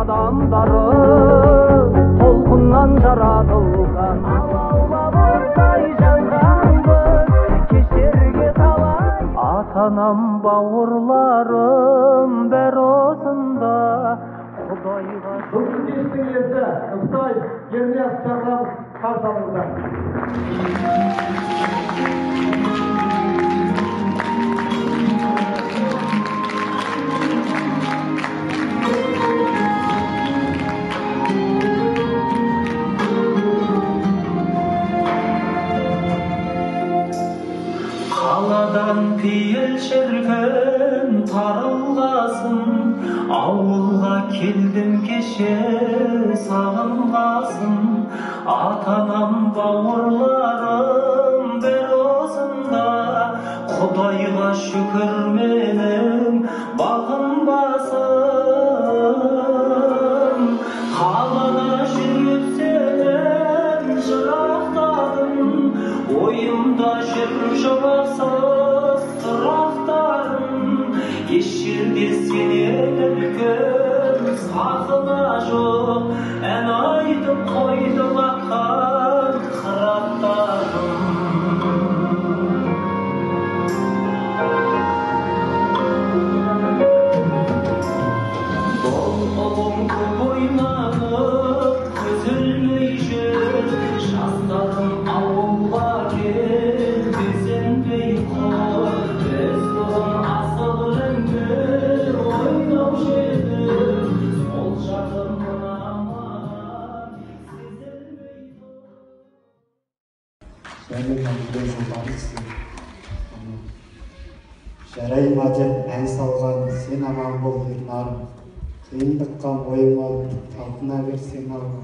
Adamları толқыннан жаратылған алаулап оттай жанғанбыз кешерге талай ата-анам бауырларым бәрі осында Құдайға бүгін кештің иесі Ұлтай Ернияз шақырамыз қарсы алыңыздар. Қаладан пейіл шіркін тарылғасын, ауылға келдім кеше сағынғасын, ата-анам бауырларым бір осында, Құдайға шүкір менің бағынбасын. Қалада жүріп сенен жырақтадым, ойымда жүріп жауапсыз сұрақтарым, еш жерде сенен үлкен сақина жоқ, ән айтып қойдым аққан қыраттарым. Бұл ұлым көп ойнанып көзілмей жүр, жастарым ауылға кел безенбей қой, біз бұрын асыл рәңгір ойнау жедік, сол жағым мынамай сезілмей жарайма деп ән салған сен аман бол ернарым, қиындыққа мойын алып талпына бер сен алға.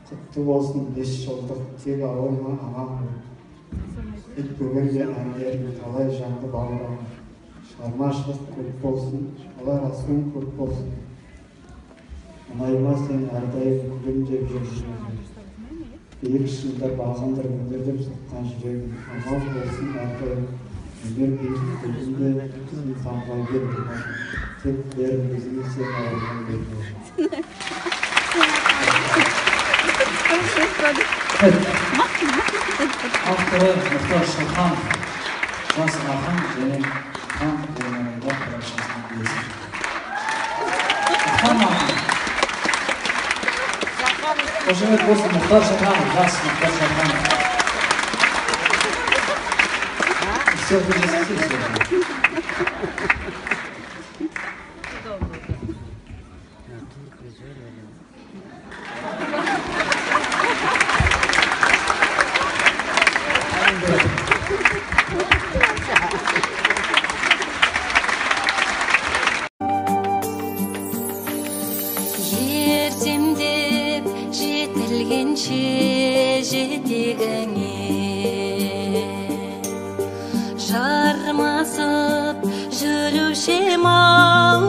Құтты болсын 5 жылдық тек ауылма аман бол. Тек бүгінде әндерім талай жанды бауырам. Шығармашылық көп болсын, алар асуың көп болсын. Ұнайма сен әрдайым күлімдеп жүрсің. Биік шыңда бағындыр өндірдіп соққан жүрегім. Аман болсын әрдайым. Егер биік күлімде инсанға берді. Тек берім өзіңе сен ауырған берді. Авторы Мұхтар Шалханов, жас ақын және хан болмайда парақшасының иесі. Қошемет болсын Мұхтар Шалханов, жас Мұхтар Шалханов. Все вынесите. Ертемдеп жетілгенше жетегіңе жармасып жүруші ем-ау